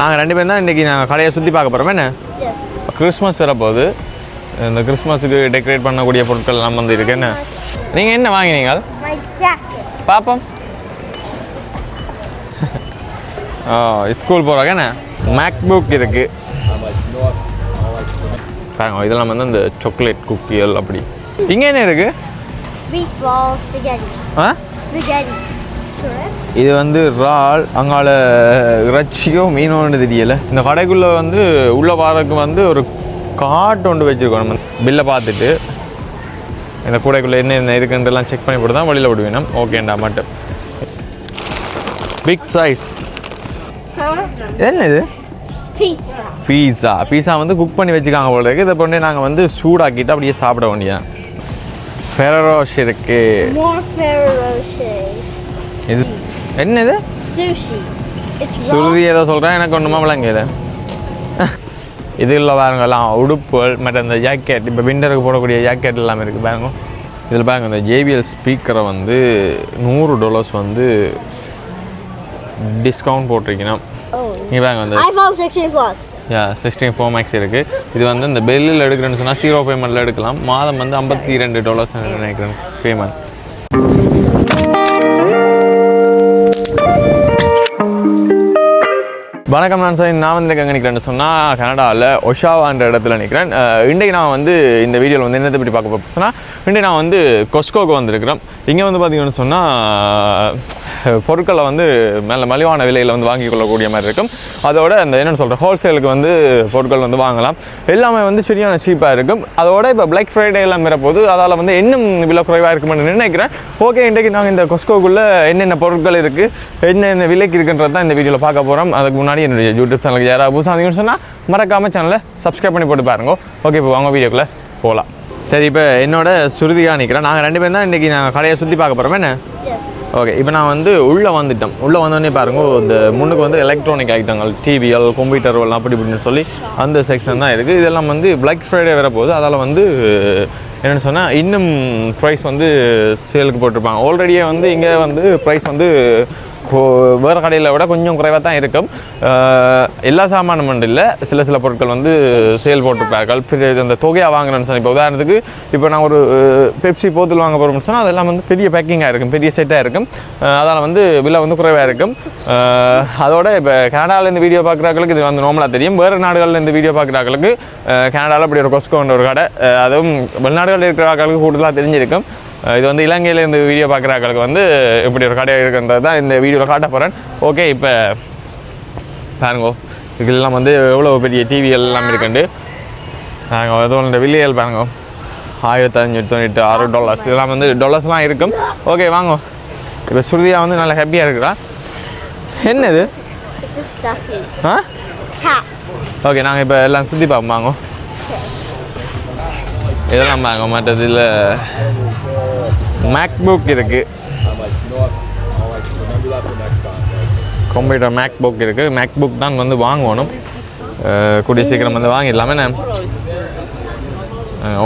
நாங்கள் 2 பேரும் தான் இன்றைக்கி நாங்கள் கடையை சுற்றி பார்க்க போகிறோம். என்ன கிறிஸ்மஸ் வரப்போகுது, இந்த கிறிஸ்மஸுக்கு டெக்கரேட் பண்ணக்கூடிய பொருட்கள் எல்லாம் வந்து இருக்கு. என்ன நீங்கள் என்ன வாங்கினீங்க பாப்போம்? ஸ்கூல் போகிறாங்க. என்ன மேக் புக் இருக்குது பாருங்க. இதெல்லாம் வந்து இந்த சாக்லேட் குக்கிகள் அப்படி. இங்கே என்ன இருக்குது? இது வந்து இறால், அங்கால இறைச்சியோ மீனோன்னு தெரியலை. இந்த கடைக்குள்ளே வந்து உள்ள வாரக்கு வந்து ஒரு கார்டு ஒன்று வச்சுருக்கோம். நம்ம பில்லை பார்த்துட்டு இந்த கூடைக்குள்ளே என்ன இருக்குன்றலாம் செக் பண்ணி போட்டு தான் வெளியில் விடுவேன். ஓகேண்டா மட்டும். Big size. என்ன இது? பீஸா வந்து குக் பண்ணி வச்சுக்காங்க போல இருக்குது. இதை பண்ணி நாங்கள் வந்து சூடாக்கிட்டு அப்படியே சாப்பிட வேண்டியதான். ஃபெரரோஷ் இருக்கு. இது என்னது? சுருதி ஏதோ சொல்கிறேன், எனக்கு ஒன்றுமா விளங்கல. இதில் பாருங்கலாம் உடுப்புகள் மற்ற இந்த ஜாக்கெட், இப்போ விண்டருக்கு போடக்கூடிய ஜாக்கெட் எல்லாமே இருக்குது பாருங்க. இதில் பாருங்க இந்த JBL ஸ்பீக்கரை வந்து $100 வந்து டிஸ்கவுண்ட் போட்டிருக்கணும். இங்கே பாருங்க இந்த iPhone 16 Plus. 16 Pro Max இருக்குது. இது வந்து இந்த பெல்லில் எடுக்கிறேன்னு சொன்னால் 0 பேமெண்ட்டில் எடுக்கலாம். மாதம் வந்து $52 நினைக்கிறேன் பேமெண்ட். வணக்கம், நான் வந்து எங்கே நிற்கிறேன்னு சொன்னால் கனடாவில் ஒஷாவான்ற இடத்துல நிற்கிறேன். இன்றைக்கு நான் வந்து இந்த வீடியோவில் வந்து என்னத்தை பற்றி பார்க்க போகிறேன் சொன்னால், இன்றைக்கு நான் வந்து கொஸ்கோக்கு வந்திருக்கிறேன். இங்கே வந்து பார்த்திங்கன்னு சொன்னால் பொருட்களை வந்து மலிவான விலையில் வந்து வாங்கி கொள்ளக்கூடிய மாதிரி இருக்கும். அதோட அந்த என்னென்னு சொல்கிறேன், ஹோல்சேலுக்கு வந்து பொருட்கள் வந்து வாங்கலாம். எல்லாமே வந்து சரியான சீப்பாக இருக்கும். அதோட இப்போ பிளாக் ஃப்ரைடே எல்லாம் வரப்போது, அதால் வந்து இன்னும் விலை குறைவாக இருக்குமென்னு நினைக்கிறேன். ஓகே, இன்றைக்கு நாங்கள் இந்த கொஸ்கோக்குள்ளே என்னென்ன பொருட்கள் இருக்குது, என்னென்ன விலைக்கு இருக்குன்றது தான் இந்த வீடியோவில் பார்க்க போகிறோம். அதுக்கு முன்னாடி என்னுடைய யூடியூப் சேனலுக்கு யாராவது புதுசாக சொன்னால் மறக்காமல் சேனலை சப்ஸ்கிரைப் பண்ணி போட்டு பாருங்க. ஓகே, இப்போ வாங்க வீடியோக்குள்ளே போகலாம். சரி, இப்போ என்னோட சுருதியாக நிற்கிறேன். நாங்கள் 2 பேரும் தான் இன்றைக்கி நாங்கள் கடையை சுற்றி பார்க்க போகிறோம். என்ன ஓகே, இப்போ நான் வந்து உள்ளே வந்துட்டோம். உள்ளே வந்தோடனே பாருங்க, இந்த முன்னுக்கு வந்து எலக்ட்ரானிக் ஐட்டங்கள், டிவிஎல், கம்ப்யூட்டர் அப்படி இப்படின்னு சொல்லி அந்த செக்ஷன் தான் இருக்குது. இதெல்லாம் வந்து பிளாக் ஃப்ரைடே வரப்போகுது. அதால் வந்து என்னென்னு சொன்னால் இன்னும் ப்ரைஸ் வந்து சேலுக்கு போட்டிருப்பாங்க. ஆல்ரெடியே வந்து இங்கே வந்து ப்ரைஸ் வந்து வேறு கடையில் விட கொஞ்சம் குறைவாக தான் இருக்கும். எல்லா சாமானும் இல்லை, சில பொருட்கள் வந்து சேல் போட்டிருப்பார்கள். அந்த தொகையாக வாங்கினேன்னு சொன்னால், இப்போ உதாரணத்துக்கு இப்போ நான் ஒரு பெப்சி போத்தல் வாங்க போகிறோம்னு சொன்னால் அதெல்லாம் வந்து பெரிய பேக்கிங்காக இருக்கும், பெரிய செட்டாக இருக்கும். அதால் வந்து விலை வந்து குறைவாக இருக்கும். அதோட இப்போ கனடாவில் இந்த வீடியோ பார்க்குறாங்களுக்கு இது வந்து நார்மலாக தெரியும். வேறு நாடுகளில் இந்த வீடியோ பார்க்குறாங்களுக்கு கனடாவில் இப்படி ஒரு கொஸ்கோன்ற ஒரு கடை, அதுவும் வெளிநாடுகளில் இருக்கிறார்களுக்கு கூடுதலாக தெரிஞ்சிருக்கும். இது வந்து இலங்கையில் இந்த வீடியோ பார்க்குறாங்களுக்கு வந்து இப்படி ஒரு கடை இருக்குன்றது தான் இந்த வீடியோவில் காட்ட போகிறேன். ஓகே, இப்போ பாருங்கோ, இதுக்கெல்லாம் வந்து எவ்வளோ பெரிய டிவி எல்லாம் இருக்குண்டு நாங்கள் எதுவும் இந்த வில்லியல் பாருங்க, $1596 இதெல்லாம் வந்து டாலர்ஸ்லாம் இருக்கும். ஓகே, வாங்க. இப்போ சுருதியாக வந்து நல்லா ஹாப்பியாக இருக்கிறா. என்னது? ஓகே, நாங்கள் இப்போ எல்லாம் சுற்றி பார்ப்போம். வாங்க, இதெல்லாம் பாருங்க. மற்றதில் மேக் புக் இருக்குது, கம்ப்யூட்டர் மேக் புக் இருக்குது. மேக் புக் தான் வந்து வாங்கணும், கூடிய சீக்கிரம் வந்து வாங்கிடலாமே. நான்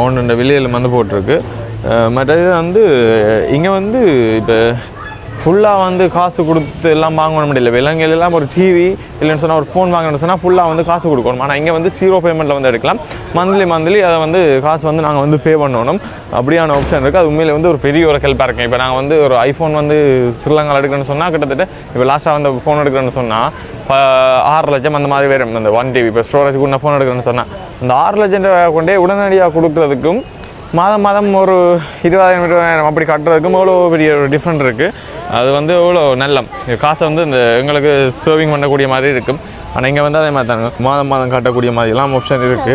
ஒன்று வில்லியில் வந்து போட்டிருக்கு. மற்றது வந்து இங்கே வந்து இப்போ ஃபுல்லாக வந்து காசு கொடுத்து எல்லாம் வாங்கணும் முடியல. விலங்குலாம் ஒரு டிவி இல்லைன்னு சொன்னால் ஒரு ஃபோன் வாங்கணும்னு சொன்னால் ஃபுல்லாக வந்து காசு கொடுக்கணும். ஆனால் இங்கே வந்து 0 பேமெண்ட்டில் வந்து எடுக்கலாம். மந்த்லி அதை வந்து காசு வந்து நாங்கள் வந்து பே பண்ணணும். அப்படியான ஆப்ஷன் இருக்குது. அது உண்மையில் வந்து ஒரு பெரிய ஒரு ஹெல்ப்பாக இருக்கும். இப்போ நாங்கள் வந்து ஒரு ஐஃபோன் வந்து ஸ்ரீலங்காவில் எடுக்கணும்னு சொன்னால் கிட்டத்தட்ட இப்போ லாஸ்ட்டாக வந்து ஃபோன் எடுக்கணும்னு சொன்னால் 6 லட்சம் அந்த மாதிரி வேறு. அந்த 1 டிவி இப்போ ஸ்டோரேஜ் கூட ஃபோன் எடுக்கணும்னு சொன்னால் அந்த 6 லட்சம் கொண்டே உடனடியாக கொடுக்குறதுக்கும் மாதம் ஒரு 20,000 அப்படி கட்டுறதுக்கும் எவ்வளோ பெரிய ஒரு டிஃப்ரெண்ட் இருக்குது. அது வந்து எவ்வளோ நல்ல காசை வந்து இந்த எங்களுக்கு சேவிங் பண்ணக்கூடிய மாதிரி இருக்கும். ஆனால் இங்கே வந்து அதே மாதிரி தாங்க மாதம் கட்டக்கூடிய மாதிரிலாம் ஆப்ஷன் இருக்குது.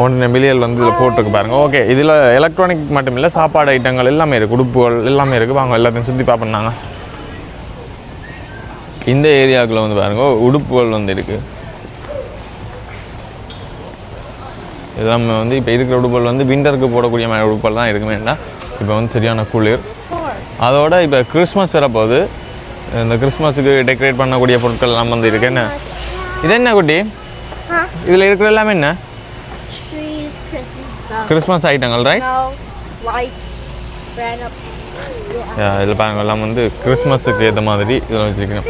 1 மில்லியன் வந்து இதில் போட்டிருக்கு பாருங்கள். ஓகே, இதில் எலக்ட்ரானிக் மட்டும் இல்லை, சாப்பாடு ஐட்டங்கள் எல்லாமே இருக்குது, உடுப்புகள் எல்லாமே இருக்குது. வாங்க எல்லாத்தையும் சுற்றி பார்ப்போம்னாங்க. இந்த ஏரியாவுக்குள்ளே வந்து பாருங்க, உடுப்புகள் வந்து இருக்குது. எல்லாமே வந்து இப்போ இருக்கிற உடுப்புகள் வந்து விண்டருக்கு போடக்கூடிய மாதிரி உடுப்புகள் தான் இருக்குமேண்டா. இப்போ வந்து சரியான குளிர். அதோட இப்போ கிறிஸ்மஸ் வரப்போகுது. இந்த கிறிஸ்மஸுக்கு டெக்கரேட் பண்ணக்கூடிய பொருட்கள் எல்லாம் வந்து இருக்குது. என்ன இது? என்ன குட்டி இதில் இருக்கிற எல்லாமே என்ன? கிறிஸ்மஸ் ஐட்டங்கள், ரைட்? இதில் பாருங்க, எல்லாம் வந்து கிறிஸ்மஸுக்கு ஏற்ற மாதிரி இதெல்லாம் வச்சுருக்கணும்.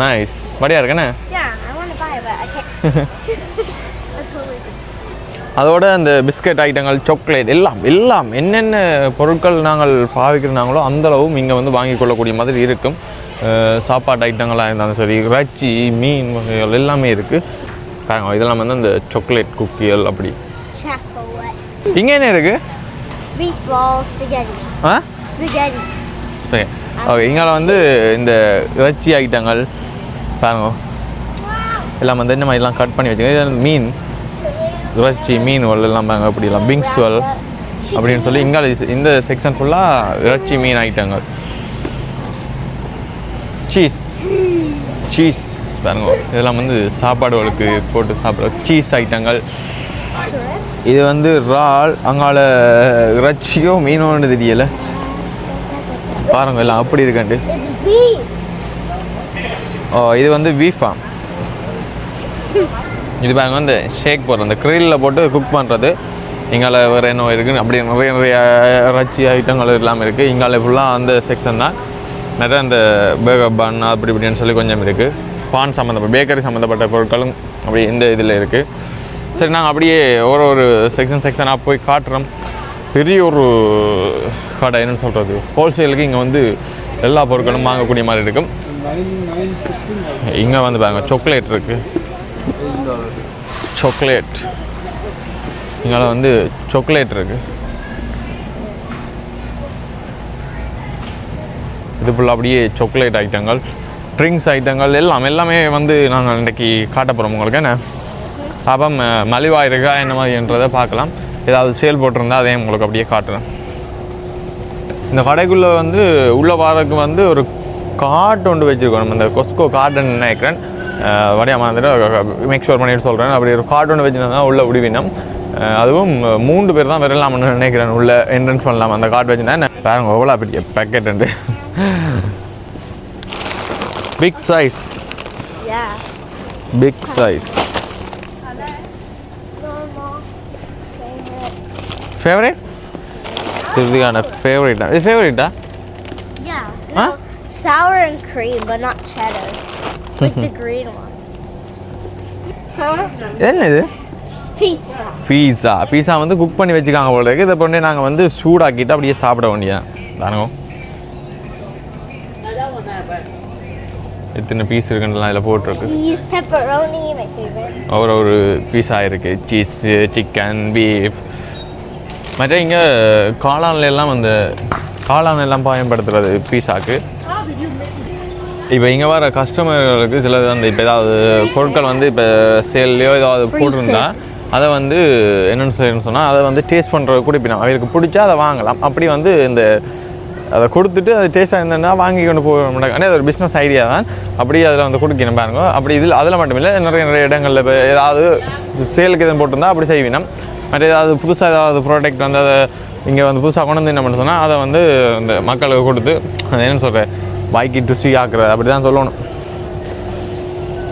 நைஸ் படியா இருக்குண்ணே. Yeah, I want to buy it, but I can't. That's totally good. அதோட அந்த பிஸ்கட் ஐட்டங்கள் சாக்லேட் எல்லாம் என்னென்ன பொருட்கள் நாங்கள் பாவிக்கிறாங்களோ அந்தளவும் இங்கே வந்து வாங்கி கொள்ளக்கூடிய மாதிரி இருக்கும். சாப்பாட்டு ஐட்டங்களாக இருந்தாலும் சரி, இறைச்சி, மீன் வகைகள் எல்லாமே இருக்குது. பாருங்க இதெல்லாம் வந்து அந்த சாக்லேட் குக்கிகள் அப்படி. இங்கே என்ன இருக்குது? Meatball spaghetti. ஆ Spaghetti. ஓகே, இங்கே வந்து இந்த இறைச்சி ஐட்டங்கள் பாருங்க எல்லாம் வந்து என்ன மாதிரிலாம் கட் பண்ணி வச்சுக்கோங்க. இது மீன், இறைச்சி, மீன் எல்லாம் பாருங்க அப்படிலாம் பிங்ஸ்வல் அப்படின்னு சொல்லி இங்கே இந்த செக்ஷன் ஃபுல்லாக இறைச்சி மீன் ஐட்டங்கள். சீஸ் பாருங்க இதெல்லாம் வந்து சாப்பாடுகளுக்கு போட்டு சாப்பிட்ற சீஸ் ஐட்டங்கள். இது வந்து இறால், அங்கால இறைச்சியோ மீனோன்னு தெரியலை பாருங்க எல்லாம் அப்படி இருக்காண்டு. இது வந்து பீஃபா. இது பாருங்க வந்து ஷேக் போடுறது, அந்த க்ரில்லில் போட்டு குக் பண்ணுறது. இங்கால வேறு என்ன இருக்குது அப்படி நிறைய இறைச்சி ஐட்டங்கள் எல்லாமே இருக்குது. இங்கால ஃபுல்லாக அந்த செக்ஷன் தான். நிறைய அந்த பேகர் பன் அப்படி இப்படின்னு சொல்லி கொஞ்சம் இருக்குது. பான் சம்மந்தப்பட்ட பேக்கரி சம்மந்தப்பட்ட பொருட்களும் அப்படி இந்த இதில் இருக்குது. சரி, நாங்கள் அப்படியே ஒரு செக்ஷனாக போய் காட்டுறோம். பெரிய ஒரு கடை, என்னென்னு சொல்கிறது, ஹோல்சேலுக்கு இங்கே வந்து எல்லா பொருட்களும் வாங்கக்கூடிய மாதிரி இருக்கும். இங்கே வந்து பாருங்க சாக்லேட் இருக்குது. சாக்லேட் இங்கே வந்து சாக்லேட் இருக்குது. இது ஃபுல்லாக அப்படியே சாக்லேட் ஐட்டங்கள், ட்ரிங்க்ஸ் ஐட்டங்கள் எல்லாமே வந்து நாங்கள் இன்றைக்கி காட்ட போகிறோம் உங்களுக்கு. என்ன அப்போ மலிவாக இருக்கா என்ன மாதிரின்றதை பார்க்கலாம். ஏதாவது சேல் போட்டிருந்தா அதையும் உங்களுக்கு அப்படியே காட்டுறேன். இந்த கடைக்குள்ளே வந்து உள்ள வாரக்கு வந்து ஒரு கார்ட் ஒன்று வச்சுருக்கோம். நம்ம இந்த கொஸ்கோ கார்டுன்னு நினைக்கிறேன். வடையாக வந்துட்டு மேக் ஷோர் பண்ணிட்டு சொல்கிறேன். அப்படி ஒரு கார்டு ஒன்று வச்சுருந்தா உள்ள விடுவினம். அதுவும் 3 பேர் தான் வரலாம்னு நினைக்கிறேன். உள்ள என்ட்ரன்ஸ் பண்ணலாம் அந்த கார்டு வச்சுருந்தா. பாருங்க எவ்வளோ பெரிய பேக்கெட் உண்டு. Big size. Big size. Favourite? சுருதியான ஃபேவரேட்டா? இது ஃபேவரேட்டா? Yeah. No, sour and cream, but not cheddar. Like the green one. Huh? என்ன இது? Pizza. பீஸா வந்து குக் பண்ணி வச்சுக்காங்க போல இருக்குது. இதை பண்ணி நாங்கள் வந்து சூடாக்கிட்டு அப்படியே சாப்பிட வேண்டியதான் தானோ. எத்தனை பீஸ் இருக்குன்றலாம் இதில் போட்டிருக்கு. Pepperoni, my favorite. ஒரு பீஸா இருக்குது. Cheese, chicken, beef. மற்ற இங்கே காளான்லாம் அந்த காளான் பயன்படுத்துகிறது பீஸாக்கு. இப்போ இங்கே வர கஸ்டமர்களுக்கு சிலது அந்த இப்போ ஏதாவது பொருட்கள் வந்து இப்போ சேல்லையோ ஏதாவது போட்டிருந்தா அதை வந்து என்னென்னு செய்யணும்னு சொன்னால் அதை வந்து டேஸ்ட் பண்ணுறது குடிப்பினோம். அவங்களுக்கு பிடிச்சா அதை வாங்கலாம். அப்படி வந்து இந்த அதை கொடுத்துட்டு அது டேஸ்ட்டாக இருந்ததுன்னா வாங்கி கொண்டு போக மாட்டாங்க. ஆனால் அது ஒரு பிஸ்னஸ் ஐடியா தான். அப்படி அதில் வந்து குடிக்கணும் பாருங்க. அப்படி அதில் மட்டும் இல்லை, நிறைய இடங்களில் இப்போ ஏதாவது சேலுக்கு எதுவும் போட்டிருந்தா அப்படி செய்வினோம். மற்ற ஏதாவது புதுசாக ஏதாவது ப்ராடக்ட் வந்து அதை இங்கே வந்து புதுசாக கொண்டு வந்து என்ன பண்ண சொன்னால் அதை வந்து இந்த மக்களுக்கு கொடுத்து அது என்ன சொல்கிறேன் வாய்க்கு ருசி ஆக்குறது அப்படி தான் சொல்லணும்.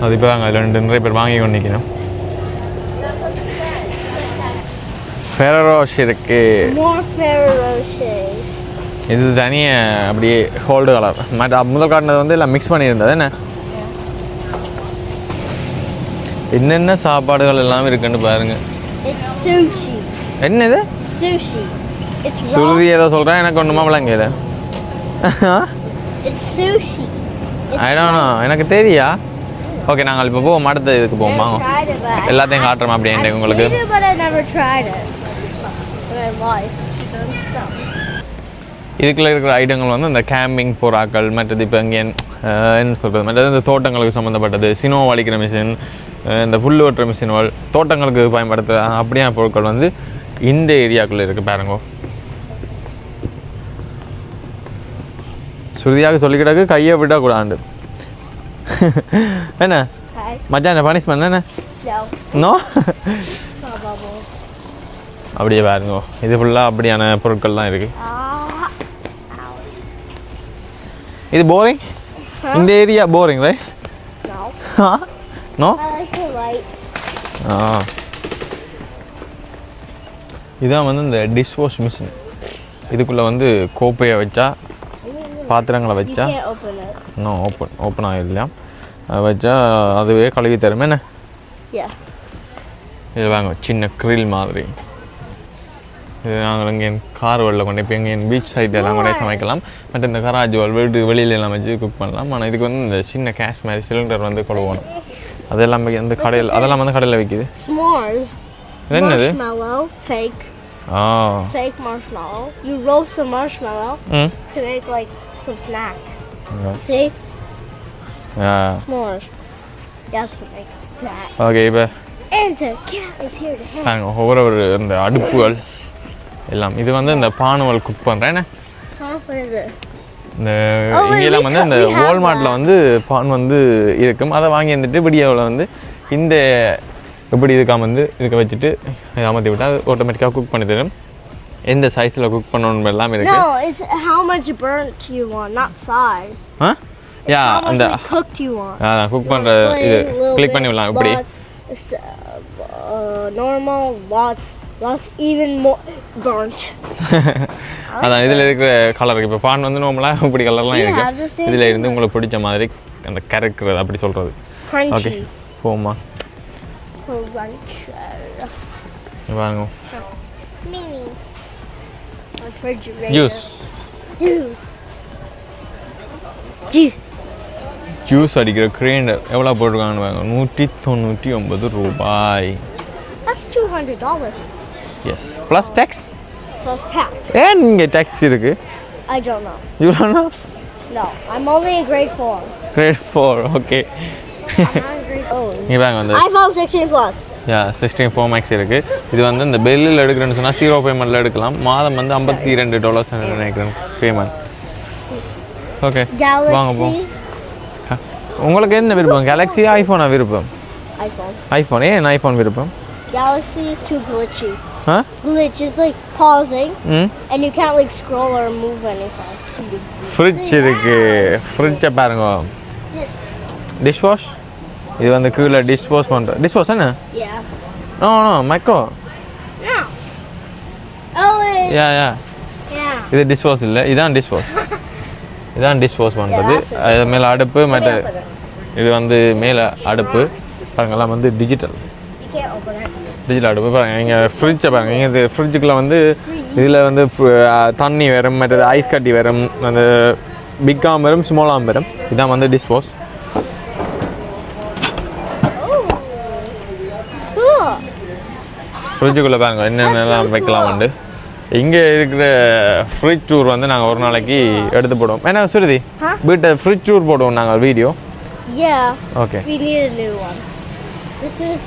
அது இப்போ தாங்க அதில் நிறைய பேர் வாங்கி கொண்டு நிற்கணும். ஃபெரரோஷ் இருக்கு. இது தனியாக அப்படியே கோல்டு கலர். மற்ற முதல் காட்டினது வந்து எல்லாம் மிக்ஸ் பண்ணியிருந்தது. என்னென்ன சாப்பாடுகள் எல்லாம் இருக்குன்னு பாருங்க. என்னது? சுருதி ஏதோ சொல்கிறேன், எனக்கு ஒன்றுமா விளங்கல. ஐ டோன்ட் நோ, எனக்கு தெரியா. ஓகே, நாங்கள் இப்போ போவோம், அடுத்த இதுக்கு போவோம். வாங்க எல்லாத்தையும் காட்டுறோம் அப்படின்ட்டு உங்களுக்கு. இதுக்குள்ளே இருக்கிற ஐட்டங்கள் வந்து இந்த கேம்பிங் போராக்கள், மற்றது இப்போ இங்கே என்ன சொல்கிறது, மற்றது இந்த தோட்டங்களுக்கு சம்மந்தப்பட்டது, சினோ வலிக்கிற மிஷின், இந்த புல் வெட்டுற மிஷின்கள், தோட்டங்களுக்கு பயன்படுத்த அப்படியான பொருட்கள் வந்து இந்த ஏரியாக்குள்ளே இருக்குது பாருங்க. சுருதியாக சொல்லிக்கிட்டாக்கு கையை விடக்கூடாது. என்ன மச்சான் பனிஷ்மெண்ட் என்ன? நோ. அப்படியே பாருங்க, இது ஃபுல்லாக அப்படியான பொருட்கள் தான் இருக்குது. இது போரிங்? இந்த ஏரியா போரிங் ரைட்? நோ. இதான் வந்து இந்த டிஷ் வாஷ் மிஷின். இதுக்குள்ளே வந்து கோப்பையை வச்சா, பாத்திரங்களை வச்சா இன்னும் ஓப்பன் ஆகிடலாம். அதை வச்சா அதுவே கழுவி தரும் என்ன. Yeah. இது வாங்க சின்ன கிரில் மாதிரி. இது நாங்கள் இங்கே கார் வெளில கொண்டு இப்போ எங்கள் பீச் சைட்லாம் கூட சமைக்கலாம். பட் இந்த கராஜ் வீட்டு வெளியில எல்லாம் வச்சு குக் பண்ணலாம். ஆனால் இதுக்கு வந்து இந்த சின்ன கேஸ் மாதிரி சிலிண்டர் வந்து கொழுவணும். அதெல்லாம் வந்து கடையில் அதெல்லாம் வந்து கடையில் விற்கிது. S'mores. இது என்னது? Marshmallow, fake. Fake marshmallow. You roast some marshmallow to make like some snack. See? S'mores. You have to make that. Okay இப்போ And the cat is here to help. ஒவ்வொரு இந்த அடுப்புகள் எல்லாம் இது வந்து இந்த பானுவல் குக் பண்ணுறேன். இந்த இங்கெல்லாம் வந்து இந்த வால்மார்ட்டில் வந்து பான் வந்து இருக்கும். அதை வாங்கி வந்துட்டு வீடியோவில் வந்து இந்த எப்படி இதுக்கு வச்சுட்டு அமர்த்தி விட்டால் அது ஆட்டோமேட்டிக்காக குக் பண்ணி தரும். எந்த சைஸில் குக் பண்ணணும் எல்லாம் இருக்கு. No, it's how much burnt you want, not size. யா அந்த cooked you want. குக் பண்ணுற இது கிளிக் பண்ணி விடலாம் இப்படி. Normal, lots even more burnt. அதான் இதில் இருக்கிற கலர் இப்போ பான் வந்து நார்மலாக இப்படி கலர்லாம் இருக்கு. இதில் இருந்து உங்களுக்கு பிடிச்ச மாதிரி அந்த கரைக்கிறது அப்படி சொல்கிறது. ஓகே போமா வாங்க. ஜூஸ் அடிக்கிற கிரைண்டர் எவ்வளோ போட்டிருக்காங்கன்னு வாங்க. 199 ரூபாய். That's $200. Yes. Plus tax? Plus tax. And இங்கே tax இருக்கு. I don't know. You don't know? No, I'm only in grade 4. Grade 4, okay. I'm not in grade 4. இங்கே வாங்க வந்து iPhone 16 Plus. 16 Pro Max இருக்கு. இது வந்து இந்த பெல்லில் எடுக்கிறேன்னு சொன்னால் 0 பேமெண்ட்டில் எடுக்கலாம். மாதம் வந்து $52 நினைக்கிறேன் பேமெண்ட். ஓகே வாங்க போ. உங்களுக்கு என்ன விருப்பம்? கேலக்ஸி ஐஃபோனா விருப்பம்? ஐஃபோன். ஏன் ஐஃபோன் விருப்பம்? Galaxy is too glitchy. Glitch is like pausing and you can't like scroll or move anything. Fridge இருக்கு. ஃப்ரிட்ஜை பாருங்க. டிஷ் வாஷ் இது வந்து கீழே டிஷ் வாஷ் பண்ணுற டிஷ் வாஷ் என்ன? Yeah. No, micro. No. Oh wait. Yeah. இது டிஷ் வாஷ் இல்லை, இதான் டிஷ் வாஷ். இதான் டிஷ் வாஷ் பண்ணுறது. அது மேலே அடுப்பு மற்ற இது வந்து மேலே அடுப்பு பாருங்கெல்லாம் வந்து டிஜிட்டல் அடுப்பு பாருங்கள். இங்கே ஃப்ரிட்ஜை பாருங்கள். இங்கே இது ஃப்ரிட்ஜுக்குள்ளே வந்து இதில் வந்து தண்ணி வரும், மற்றது ஐஸ் கட்டி வரும், அந்த பிக்காம் வரும், ஸ்மாலாம் வரும். இதான் வந்து டிஷ் வாஷ். ஃப்ரிட்ஜுக்குள்ளே பாருங்கள் என்னென்னலாம் வைக்கலாம் உண்டு. இங்கே இருக்கிற ஃப்ரிட்ஜ் டூர் வந்து நாங்கள் ஒரு நாளைக்கு எடுத்து போடுவோம். ஏன்னா சுருதி வீட்டை ஃப்ரிட்ஜ் டூர் போடுவோம் நாங்கள் video. Okay We need a new one. This is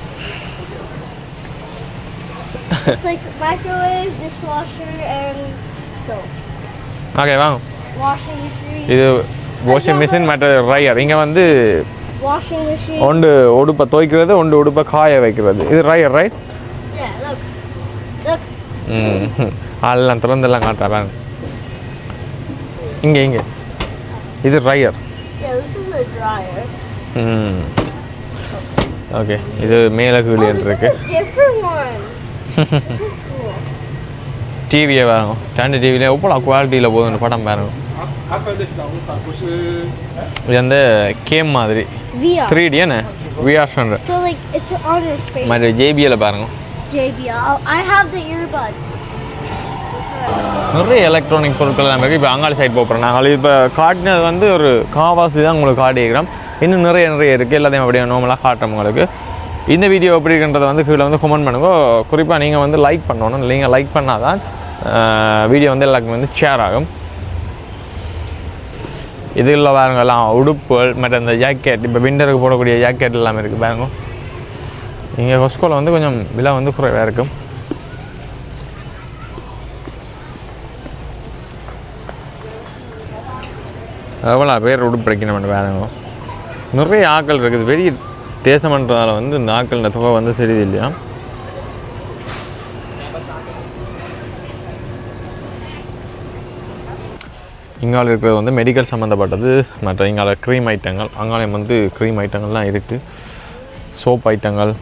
it's like microwave, dishwasher and stove. Okay வாங்க. Washing machine. இது வாஷிங் மிஷின் மற்ற ரையர். இங்கே வந்து washing machine. ஒன்று உடுப்பை துவைக்கிறது, ஒன்று உடுப்பை காய வைக்கிறது. இது ரையர் ரைட்? Yeah, look. அதெல்லாம் திறந்தெல்லாம் காட்டுறாங்க. இங்கே இது ரையர். Yeah, this is a dryer. Okay இது மேலே கீழே இருக்கு. Different one. This is cool. டிவியை பாருங்க. ஸ்டாண்டு டிவியில் எவ்வளோ குவாலிட்டியில் போகுதுன்னு படம் பாருங்க. இது வந்து கேம் மாதிரி. VR. 3D என்ன? VR சொல்கிறேன். So like it's on your face. மற்ற JBL பாருங்க. JBL. I have the earbuds. நிறைய எலக்ட்ரானிக் பொருட்கள் எல்லாம் இருக்குது. இப்போ அங்காளி சைட் போகிறோம் நாங்கள். இப்போ காட்டினது வந்து ஒரு காவாசி தான் உங்களுக்கு காட்டிக்கிறோம். இன்னும் நிறைய இருக்குது. எல்லாத்தையும் அப்படியே நார்மலாக காட்டுறோம் உங்களுக்கு. இந்த வீடியோ எப்படி இருக்குன்றதை வந்து கீழே வந்து கமெண்ட் பண்ணுங்க. குறிப்பாக நீங்கள் வந்து லைக் பண்ணணும். நீங்கள் லைக் பண்ணால் தான் வீடியோ வந்து எல்லாருக்கும் வந்து ஷேர் ஆகும். இதில் பாருங்க எல்லாம் உடுப்புகள் மற்ற இந்த ஜாக்கெட், இப்போ விண்டருக்கு போடக்கூடிய ஜாக்கெட் எல்லாமே இருக்குது பாருங்க. இங்கே கொஸ்கோவில் வந்து கொஞ்சம் விலை வந்து குறைவாக இருக்கும். எவ்வளோ பேர் உடுப்பு வைக்கணும் வேணுங்க. நிறைய ஆக்கள் இருக்குது. பெரிய தேசமன்றதால் வந்து இந்த ஆக்கள் தொகை வந்து தெரியுது இல்லையா. இங்கால இருக்கிறது வந்து மெடிக்கல் சம்மந்தப்பட்டது. மற்ற இங்கால க்ரீம் ஐட்டங்கள், அங்காலயம் வந்து க்ரீம் ஐட்டங்கள்லாம் இருக்குது. சோப் ஐட்டங்கள்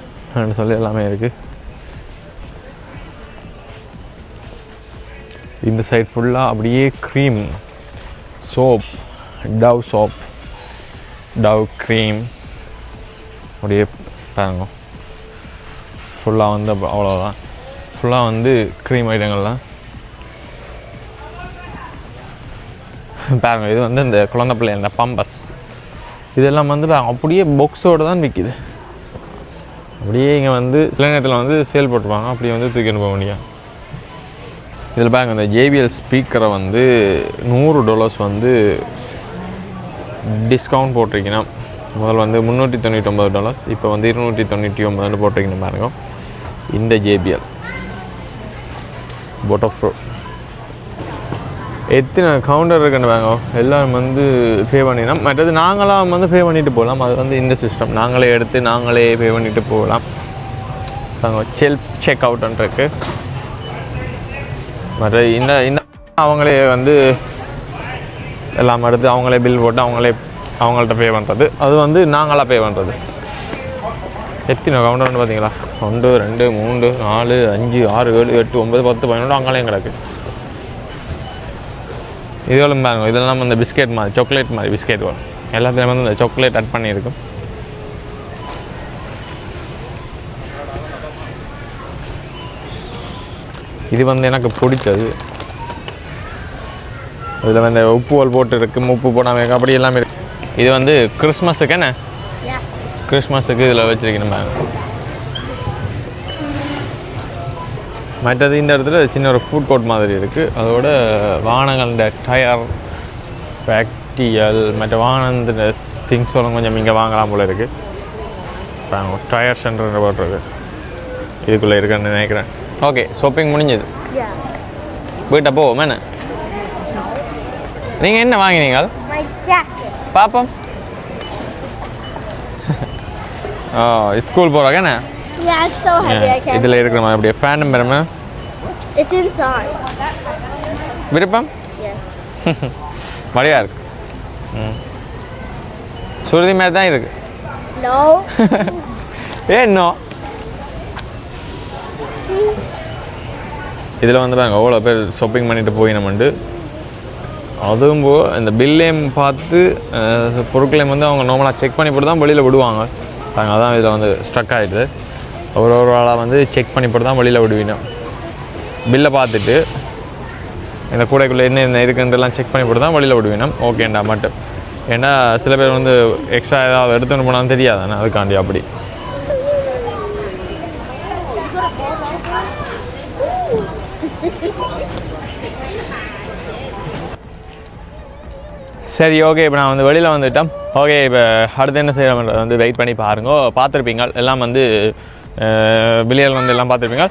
சொல்லி எல்லாமே இருக்குது. இந்த சைட் ஃபுல்லாக அப்படியே cream, soap, Dove soap, Dove cream, அப்படியே பாருங்க ஃபுல்லாக வந்து அவ்வளோதான். ஃபுல்லாக வந்து க்ரீம் ஐட்டங்கள்லாம் பாருங்கள். இது வந்து இந்த குழந்தை பிள்ளை இந்த பம்பஸ் இதெல்லாம் வந்து அப்படியே பாக்ஸோடு தான் விற்கிது. அப்படியே இங்கே வந்து சில நேரத்தில் வந்து சேல் போட்டுருவாங்க, அப்படியே வந்து தூக்கிட்டு போக முடியும். இதில் பாருங்க இந்த JBL ஸ்பீக்கரை வந்து $100 வந்து டிஸ்கவுண்ட் போட்டிருக்கணும். முதல்ல வந்து $399, இப்போ வந்து $299 போட்டிருக்கணும் பாருங்க. இந்த JBL போட்டோஃப்ரோ எத்தனை கவுண்டர் இருக்குன்னு வாங்க எல்லோரும் வந்து பே பண்ணிடலாம். மற்றது நாங்களாம் வந்து பே பண்ணிவிட்டு போகலாம். அது வந்து இந்த சிஸ்டம் நாங்களே எடுத்து நாங்களே பே பண்ணிவிட்டு போகலாம். செல்ஃப் செக் அவுட்ன்றிருக்கு. மற்ற இந்த இந்த அவங்களே வந்து எல்லாம் எடுத்து அவங்களே பில் போட்டு அவங்கள்ட்ட பே பண்ணுறது. அது வந்து நாங்களாக பே பண்ணுறது. எத்தனை கவுண்டர்னு பார்த்தீங்களா? 1 2 3 4 5 6 7 8 9 10 11 அங்கேயும் கிடக்கு. இதெல்லாம் பாருங்க, இதெல்லாம் இந்த பிஸ்கெட் மாதிரி சாக்லேட் மாதிரி பிஸ்கெட் வரும். எல்லாத்துலேயும் வந்து இந்த சாக்லேட் ஆட் பண்ணியிருக்கும். இது வந்து எனக்கு பிடிச்சது. இதில் வந்து உப்புவல் போட்டு இருக்குது, உப்பு போடாமல் அப்படி எல்லாமே இருக்குது. இது வந்து கிறிஸ்மஸுக்கு என்ன கிறிஸ்மஸுக்கு இதில் வச்சுருக்கணும் பாருங்க. மற்றது இந்த இடத்துல சின்ன ஒரு ஃபுட் கோர்ட் மாதிரி இருக்குது. அதோட வாகனங்கள் இந்த டயர் பேக்டியல் மற்ற வாகன திங்ஸோட கொஞ்சம் இங்கே வாங்கலாம் போல் இருக்குது. டயர் சென்டர் போட்டிருக்கு இதுக்குள்ளே இருக்குன்னு நினைக்கிறேன். ஓகே, ஷாப்பிங் முடிஞ்சது. வீட்டை போவோம் என்ன? நீங்கள் என்ன வாங்கினீங்க பாப்போம்? ஸ்கூல் போகிறாங்க என்ன? Yeah, it's so heavy. I can't. இதில் இருக்கிற மாதிரி அப்படியே ஃபேனும் பெருமை It's inside. விருப்பம் Yeah. மழையாக இருக்கு. சுருதி மாதிரி தான் இருக்கு. No. ஏன்னோ இதில் வந்து பாருங்க எவ்வளோ பேர் ஷாப்பிங் பண்ணிட்டு போயினோம்ண்டு. அதுவும் இந்த பில்லையும் பார்த்து பொருட்களையும் வந்து அவங்க நார்மலாக செக் பண்ணி போட்டு தான் வெளியில் விடுவாங்க. அதான் இதில் வந்து ஸ்ட்ரக் ஆகிடுது. ஒரு ஆளாக வந்து செக் பண்ணி போட்டு தான் வெளியில் விடுவீங்க. பில்லை பார்த்துட்டு இந்த கூடைக்குள்ளே என்ன இருக்குன்றலாம் செக் பண்ணி போட்டு தான் வெளியில் விடுவீங்க. ஓகேண்டா மட்டும். ஏன்னா சில பேர் வந்து எக்ஸ்ட்ரா ஏதாவது எடுத்துன்னு போனாலும் தெரியாதானே, அதுக்காண்டி அப்படி. சரி, ஓகே. இப்போ நான் வந்து வெளியில் வந்துவிட்டேன். ஓகே, இப்போ அடுத்து என்ன செய்கிறோம்ன்றது வந்து வெயிட் பண்ணி பாருங்க. பார்த்துருப்பீங்க எல்லாம் வந்து பில்லியல் வந்து எல்லாம் பார்த்துருப்பீங்க.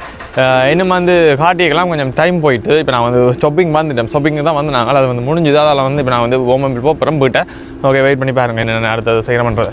இன்னும் வந்து காட்டிக்கலாம் கொஞ்சம் டைம் போயிட்டு இப்போ நான் வந்து ஷாப்பிங் வந்துட்டேன். ஷாப்பிங் தான் வந்து நாங்கள் அது வந்து முடிஞ்சுது. அதில் வந்து இப்போ நான் வந்து ஓமம்பிள் போகிறேன் போயிட்டேன். ஓகே, வெயிட் பண்ணி பாருங்கள் என்னென்ன அடுத்தது செய்கிறோம்ன்றது.